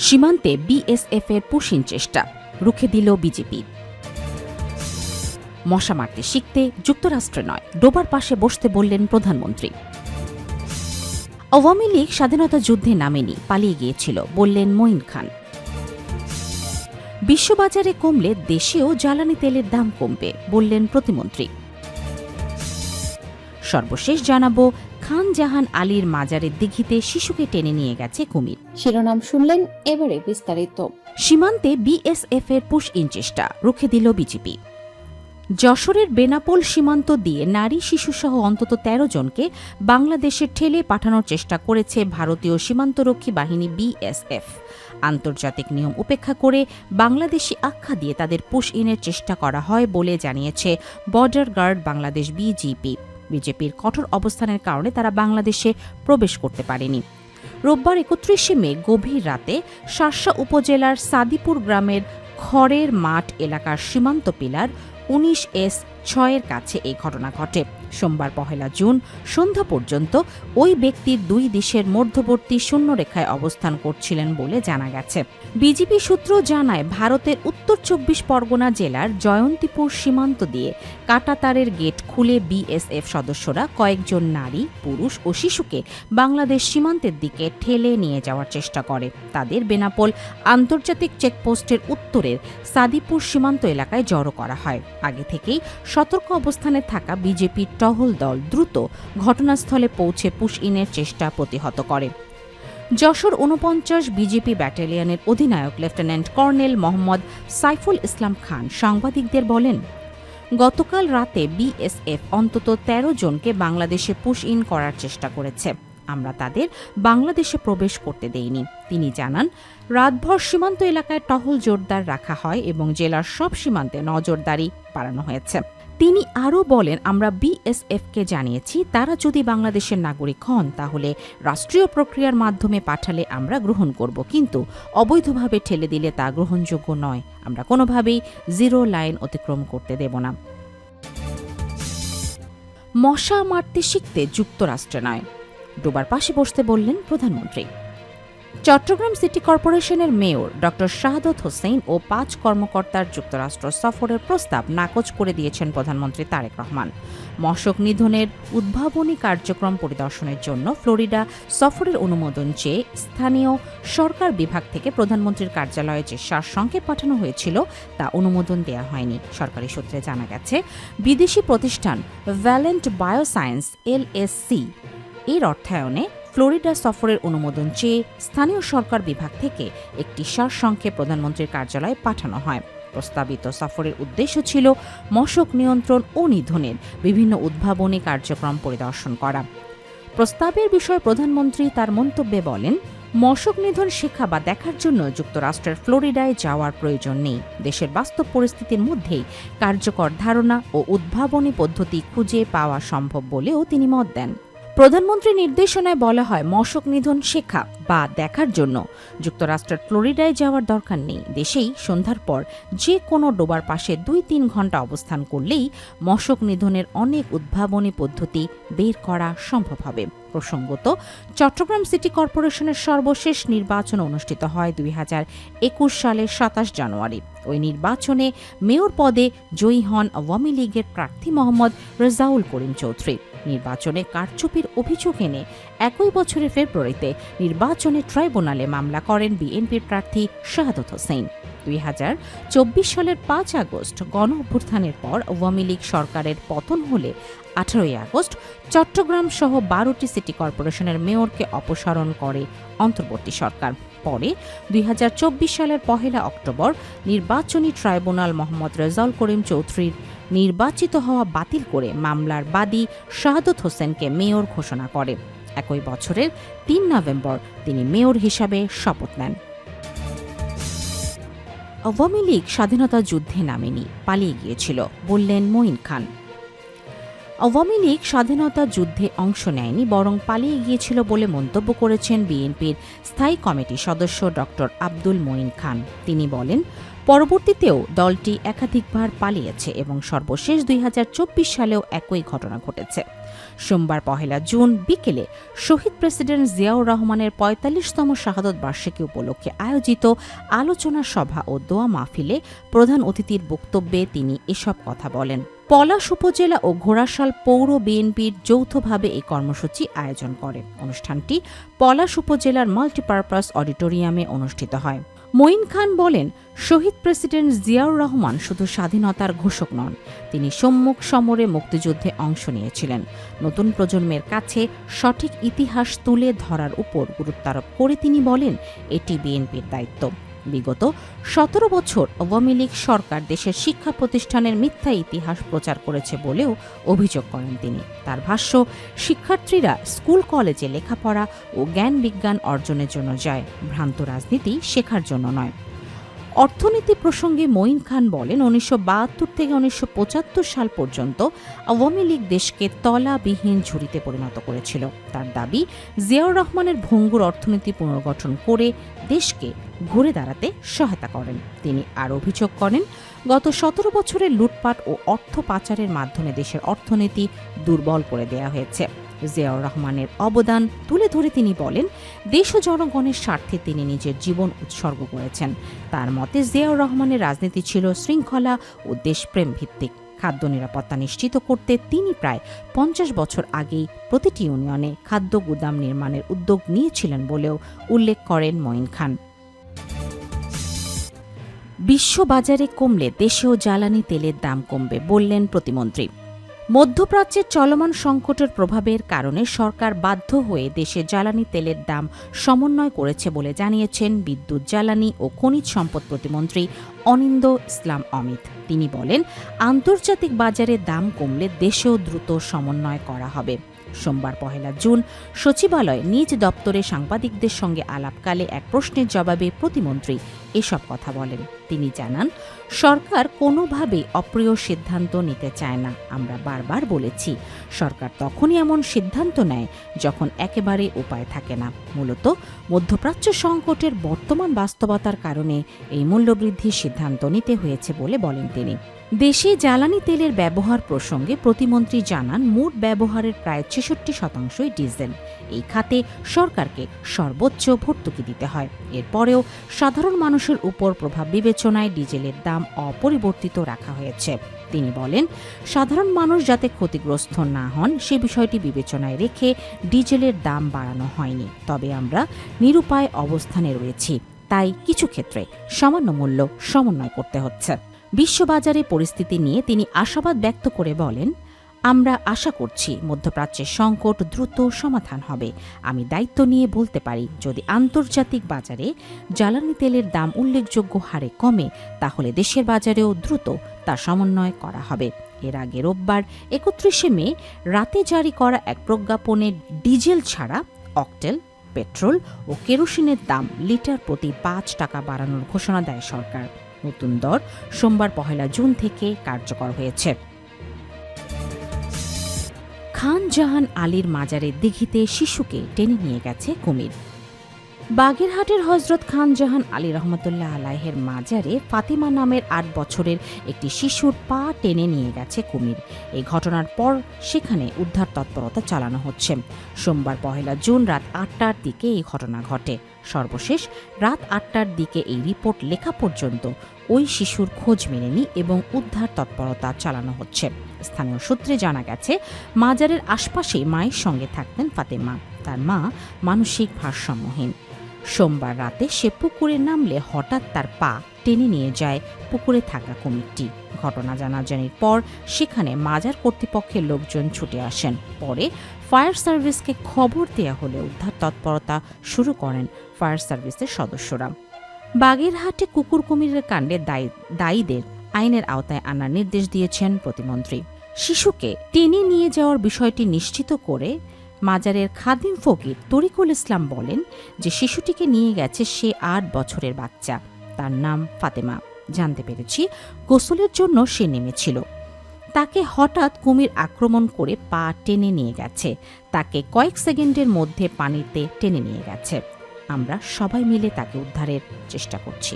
সীমান্তে বিএসএফের পুশিং চেষ্টা রুখে দিল বিজেপি। মশা মারতে শিখতে যুক্তরাষ্ট্রে নয়, ডোবার পাশে বসতে বললেন প্রধানমন্ত্রী। আওয়ামী লীগ স্বাধীনতা যুদ্ধে নামেনি, পালিয়ে গিয়েছিল বললেন মঈন খান। বিশ্ববাজারে কমলে দেশেও জ্বালানি তেলের দাম কমবে বললেন প্রতিমন্ত্রী। সর্বশেষ জানাবো, খান জাহান আলীর মাজারের দিঘিতে শিশুকে টেনে নিয়ে গেছে কুমির। শিরোনাম শুনলেন, এবারে বিস্তারিত। সীমান্তে বিএসএফের পুশ ইন চেষ্টা রুখে দিল বিজেপি। যশোরের বেনাপোল সীমান্ত দিয়ে নারী শিশুসহ অন্তত ১৩ জনকে বাংলাদেশে ঠেলে পাঠানোর চেষ্টা করেছে ভারতীয় সীমান্তরক্ষী বাহিনী বিএসএফ। আন্তর্জাতিক নিয়ম উপেক্ষা করে বাংলাদেশি আখ্যা দিয়ে তাদের পুশ ইনের চেষ্টা করা হয় বলে জানিয়েছে বর্ডার গার্ড বাংলাদেশ বিজিপি। বিজেপির কঠোর অবস্থানের কারণে তারা বাংলাদেশে প্রবেশ করতে পারেনি। রোববার ৩১ মে গভীর রাতে শার্শা উপজেলার সাদিপুর গ্রামের খড়ের মাঠ এলাকার সীমান্ত পিলার ১৯S6 কাছে এই ঘটনা ঘটে। সোমবার ১ জুন সন্ধ্যা পর্যন্ত ওই ব্যক্তির দুই দেশের মধ্যবর্তী শূন্যরেখায় অবস্থান করছিলেন বলে জানা গেছে। বিজেপি সূত্র জানায়, ভারতের উত্তর ২৪ পরগনা জেলার জয়ন্তীপুর সীমান্ত দিয়ে কাঁটাতারের গেট খুলে বিএসএফ সদস্যরা কয়েকজন নারী, পুরুষ ও শিশুকে বাংলাদেশ সীমান্তের দিকে ঠেলে নিয়ে যাওয়ার চেষ্টা করে। তাদের বেনাপোল আন্তর্জাতিক চেকপোস্টের উত্তরের সাদিপুর সীমান্ত এলাকায় জড়ো করা হয়। আগে থেকেই সতর্ক অবস্থানে থাকা বিজেপির টহল দল দ্রুত ঘটনাস্থলে পৌঁছে পুশ ইনের চেষ্টা প্রতিহত করে। যশোর ৪৯ বিজেপি ব্যাটালিয়নের অধিনায়ক লেফটেন্যান্ট কর্নেল মোহাম্মদ সাইফুল ইসলাম খান সাংবাদিকদের বলেন, গতকাল রাতে বিএসএফ অন্তত ১৩ জনকে বাংলাদেশে পুশ ইন করার চেষ্টা করেছে। আমরা তাদের বাংলাদেশে প্রবেশ করতে দেইনি। তিনি জানান, রাতভর সীমান্ত এলাকায় টহল জোরদার রাখা হয় এবং জেলার সব সীমান্তে নজরদারি বাড়ানো হয়েছে। তিনি আরও বলেন, আমরা বিএসএফকে জানিয়েছি তারা যদি বাংলাদেশের নাগরিক হন তাহলে রাষ্ট্রীয় প্রক্রিয়ার মাধ্যমে পাঠালে আমরা গ্রহণ করব, কিন্তু অবৈধভাবে ঠেলে দিলে তা গ্রহণযোগ্য নয়। আমরা কোনোভাবেই জিরো লাইন অতিক্রম করতে দেব না। মশা মারতে শিখতে যুক্তরাষ্ট্রে নয়, ডোবার পাশে বসতে বললেন প্রধানমন্ত্রী। চট্টগ্রাম সিটি কর্পোরেশনের মেয়র ড শাহাদত হোসেন ও ৫ কর্মকর্তার যুক্তরাষ্ট্র সফরের প্রস্তাব নাকচ করে দিয়েছেন প্রধানমন্ত্রী তারেক রহমান। মশক নিধনের উদ্ভাবনী কার্যক্রম পরিদর্শনের জন্য ফ্লোরিডা সফরের অনুমোদন চেয়ে স্থানীয় সরকার বিভাগ থেকে প্রধানমন্ত্রীর কার্যালয়ে যে সারসংক্ষেপ পাঠানো হয়েছিল তা অনুমোদন দেওয়া হয়নি। সরকারি সূত্রে জানা গেছে, বিদেশি প্রতিষ্ঠান ভ্যালেন্ট বায়োসায়েন্স LLC এর অর্থায়নে ফ্লোরিডা সফরের অনুমোদন চেয়ে স্থানীয় সরকার বিভাগ থেকে একটি সারসংক্ষেপ প্রধানমন্ত্রীর কার্যালয়ে পাঠানো হয়। প্রস্তাবিত সফরের উদ্দেশ্য ছিল মশক নিয়ন্ত্রণ ও নিধনের বিভিন্ন উদ্ভাবনী কার্যক্রম পরিদর্শন করা। প্রস্তাবের বিষয়ে প্রধানমন্ত্রী তার মন্তব্যে বলেন, মশক নিধন শেখা বা দেখার জন্য যুক্তরাষ্ট্রের ফ্লোরিডায় যাওয়ার প্রয়োজন নেই। দেশের বাস্তব পরিস্থিতির মধ্যেই কার্যকর ধারণা ও উদ্ভাবনী পদ্ধতি খুঁজে পাওয়া সম্ভব বলেও তিনি মত দেন। প্রধানমন্ত্রীর নির্দেশনায় বলা হয়, মশক নিধন শেখা বা দেখার জন্য যুক্তরাষ্ট্রের ফ্লোরিডায় যাওয়ার দরকার নেই। দেশেই সন্ধ্যার পর যে কোনো ডোবার পাশে ২-৩ ঘণ্টা অবস্থান করলেই মশক নিধনের অনেক উদ্ভাবনী পদ্ধতি বের করা সম্ভব হবে। প্রসঙ্গত, চট্টগ্রাম সিটি কর্পোরেশনের সর্বশেষ নির্বাচন অনুষ্ঠিত হয় ২০২১ সালের ২৭ জানুয়ারি। ওই নির্বাচনে মেয়র পদে জয়ী হন আওয়ামী লীগের প্রার্থী মোহাম্মদ রেজাউল করিম চৌধুরী। নির্বাচনে কারচুপির অভিযোগ এনে একই বছরের ফেব্রুয়ারিতে নির্বাচনী ট্রাইব্যুনালে মামলা করেন বিএনপির প্রার্থী শাহাদত হোসেন। ২০২৪ সালের ৫ আগস্ট গণ অভ্যুত্থানের পর আওয়ামী লীগ সরকারের পতন হলে ১৮ আগস্ট চট্টগ্রাম সহ ১২টি সিটি কর্পোরেশনের মেয়রকে অপসারণ করে অন্তর্বর্তী সরকার। পরে ২০২৪ সালের ১ অক্টোবর নির্বাচনী ট্রাইব্যুনাল মোহাম্মদ রেজাউল করিম চৌধুরীর নির্বাচিত হওয়া বাতিল করে মামলার বাদী শাহাদত হোসেনকে মেয়র ঘোষণা করে। একই বছরের ৩ নভেম্বর তিনি মেয়র হিসাবে শপথ নেন। আওয়ামী লীগ স্বাধীনতা যুদ্ধে নামেনি, পালিয়ে গিয়েছিল বললেন মঈন খান। আওয়ামী লীগ স্বাধীনতা যুদ্ধে অংশ নেয়নি, বরং পালিয়ে গিয়েছিল বলে মন্তব্য করেছেন বিএনপির স্থায়ী কমিটির সদস্য ড আব্দুল মঈন খান। তিনি বলেন, পরবর্তীতেও দলটি একাধিকবার পালিয়েছে এবং সর্বশেষ ২০২৪ সালেও একই ঘটনা ঘটেছে। সোমবার 1 জুন বিকেলে শহীদ প্রেসিডেন্ট জিয়াউর রহমানের ৪৫তম শাহাদত বার্ষিকী উপলক্ষে আয়োজিত আলোচনা সভা ও দোয়া মাহফিলে প্রধান অতিথির বক্তব্যে তিনি এসব কথা বলেন। পলাশ উপজেলা ও ঘোড়াশাল পৌর বিএনপির যৌথভাবে এই কর্মসূচি আয়োজন করে। অনুষ্ঠানটি পলাশ উপজেলার মাল্টিপারপাস অডিটোরিয়ামে অনুষ্ঠিত হয়। মঈন খান বলেন, শহীদ প্রেসিডেন্ট জিয়াউর রহমান শুধু স্বাধীনতার ঘোষক নন, তিনি সম্মুখ সমরে মুক্তিযুদ্ধে অংশ নিয়েছিলেন। নতুন প্রজন্মের কাছে সঠিক ইতিহাস তুলে ধরার উপর গুরুত্বারোপ করে তিনি বলেন, এটি বিএনপির দায়িত্ব। বিগত ১৭ বছর আওয়ামী লীগ সরকার দেশের শিক্ষা প্রতিষ্ঠানের মিথ্যা ইতিহাস প্রচার করেছে বলেও অভিযোগ করেন তিনি। তার ভাষ্য, শিক্ষার্থীরা স্কুল কলেজে লেখাপড়া ও জ্ঞান বিজ্ঞান অর্জনের জন্য যায়, ভ্রান্ত রাজনীতি শেখার জন্য নয়। অর্থনীতি প্রসঙ্গে মঈন খান বলেন, ১৯৭২ থেকে ১৯৭৫ সাল পর্যন্ত আওয়ামী লীগ দেশকে তলাবিহীন ঝুড়িতে পরিণত করেছিল। তার দাবি, জিয়াউর রহমানের ভঙ্গুর অর্থনীতি পুনর্গঠন করে দেশকে ঘুরে দাঁড়াতে সহায়তা করেন। তিনি আর অভিযোগ করেন, গত ১৭ বছরের লুটপাট ও অর্থ পাচারের মাধ্যমে দেশের অর্থনীতি দুর্বল করে দেয়া হয়েছে। জিয়াউর রহমানের অবদান তুলে ধরে তিনি বলেন, দেশ ও জনগণের স্বার্থে তিনি নিজের জীবন উৎসর্গ করেছেন। তার মতে জিয়াউর রহমানের রাজনীতি ছিল শৃঙ্খলা ও দেশপ্রেম ভিত্তিক। খাদ্য নিরাপত্তা নিশ্চিত করতে তিনি প্রায় ৫০ বছর আগেই প্রতিটি ইউনিয়নে খাদ্য গুদাম নির্মাণের উদ্যোগ নিয়েছিলেন বলেও উল্লেখ করেন মঈন খান। বিশ্ববাজারে কমলে দেশেও জ্বালানি তেলের দাম কমবে বললেন প্রতিমন্ত্রী। মধ্যপ্রাচ্যের চলমান সংকটের প্রভাবের কারণে সরকার বাধ্য হয়ে দেশে জ্বালানি তেলের দাম সমন্বয় করেছে বলে জানিয়েছেন বিদ্যুৎ, জ্বালানি ও খনিজ সম্পদ প্রতিমন্ত্রী অনিন্দ ইসলাম অমিত। তিনি বলেন, আন্তর্জাতিক বাজারে দাম কমলে দেশেও দ্রুত সমন্বয় করা হবে। সোমবার 1 জুন সচিবালয়ে নিজ দপ্তরে সাংবাদিকদের সঙ্গে আলাপকালে এক প্রশ্নের জবাবে প্রতিমন্ত্রী এসব কথা বলেন। তিনি জানান, সরকার কোনোভাবেই অপ্রিয় সিদ্ধান্ত নিতে চায় না। আমরা বারবার বলেছি, সরকার তখনই এমন সিদ্ধান্ত নেয় যখন একেবারে উপায় থাকে না। মূলত মধ্যপ্রাচ্য সংকটের বর্তমান বাস্তবতার কারণে এই মূল্যবৃদ্ধির সিদ্ধান্ত নিতে হয়েছে বলে বলেন তিনি। দেশে জ্বালানি তেলের ব্যবহার প্রসঙ্গে প্রতিমন্ত্রী জানান, মোট ব্যবহারের প্রায় ৬৬% ডিজেল। এই খাতে সরকারকে সর্বোচ্চ ভর্তুকি দিতে হয়। এরপরেও সাধারণ মানুষের উপর প্রভাব বিবেচনায় ডিজেলের দাম অপরিবর্তিত রাখা হয়েছে। তিনি বলেন, সাধারণ মানুষ যাতে ক্ষতিগ্রস্ত না হন সে বিষয়টি বিবেচনায় রেখে ডিজেলের দাম বাড়ানো হয়নি। তবে আমরা নিরুপায় অবস্থানে রয়েছি, তাই কিছু ক্ষেত্রে সামান্য মূল্য সমন্বয় করতে হচ্ছে। বিশ্ববাজারে পরিস্থিতি নিয়ে তিনি আশাবাদ ব্যক্ত করে বলেন, আমরা আশা করছি মধ্যপ্রাচ্যের সংকট দ্রুত সমাধান হবে। আমি দায়িত্ব নিয়ে বলতে পারি, যদি আন্তর্জাতিক বাজারে জ্বালানি তেলের দাম উল্লেখযোগ্য হারে কমে তাহলে দেশের বাজারেও দ্রুত তা সমন্বয় করা হবে। এর আগে রোববার ৩১ মে রাতে জারি করা এক প্রজ্ঞাপনে ডিজেল ছাড়া অকটেল, পেট্রোল ও কেরোসিনের দাম লিটার প্রতি ৫ টাকা বাড়ানোর ঘোষণা দেয় সরকার। নতুন দর সোমবার 1 জুন থেকে কার্যকর হয়েছে। খান জাহান আলীর মাজারের দিঘিতে শিশুকে টেনে নিয়ে গেছে কুমির। বাগেরহাটের হযরত খান জাহান আলী রহমতুল্লাহ আলাইহের মাজারে ফাতিমা নামের ৮ বছরের একটি শিশুর পা টেনে নিয়ে গেছে কুমির। এই ঘটনার পর সেখানে উদ্ধার তৎপরতা চালানো হচ্ছে। সোমবার 1 জুন রাত ৮টার দিকে এই ঘটনা ঘটে। সর্বশেষ রাত ৮টার দিকে এই রিপোর্ট লেখা পর্যন্ত ওই শিশুর খোঁজ মেলেনি এবং উদ্ধার তৎপরতা চালানো হচ্ছে। স্থানীয় সূত্রে জানা গেছে, মাজারের আশপাশেই মায়ের সঙ্গে থাকতেন ফাতেমা। তার মা মানসিক ভারসাম্যহীন। সোমবার রাতে সে পুকুরে নামলে হঠাৎ তার পা টেনে নিয়ে যায় পুকুরে থাকা কুমিরটি। ঘটনা জানাজানির পর সেখানে মাজার কর্তৃপক্ষের লোকজন ছুটে আসেন। পরে ফায়ার সার্ভিসকে খবর দেয়া হলে উদ্ধার তৎপরতা শুরু করেন ফায়ার সার্ভিসের সদস্যরা। বাগেরহাটে কুকুর কুমিরের কাণ্ডে দায়ীদের আইনের আওতায় আনার নির্দেশ দিয়েছেন প্রতিমন্ত্রী। শিশুকে টেনে নিয়ে যাওয়ার বিষয়টি নিশ্চিত করে মাজারের খাদিম ফকির তরিকুল ইসলাম বলেন যে শিশুটিকে নিয়ে গেছে সে ৮ বছরের বাচ্চা। তার নাম ফাতেমা। জানতে পেরেছি গোসলের জন্য সে নেমেছিল। তাকে হঠাৎ কুমির আক্রমণ করে পা টেনে নিয়ে গেছে। তাকে কয়েক সেকেন্ডের মধ্যে পানিতে টেনে নিয়ে গেছে। আমরা সবাই মিলে তাকে উদ্ধারের চেষ্টা করছি।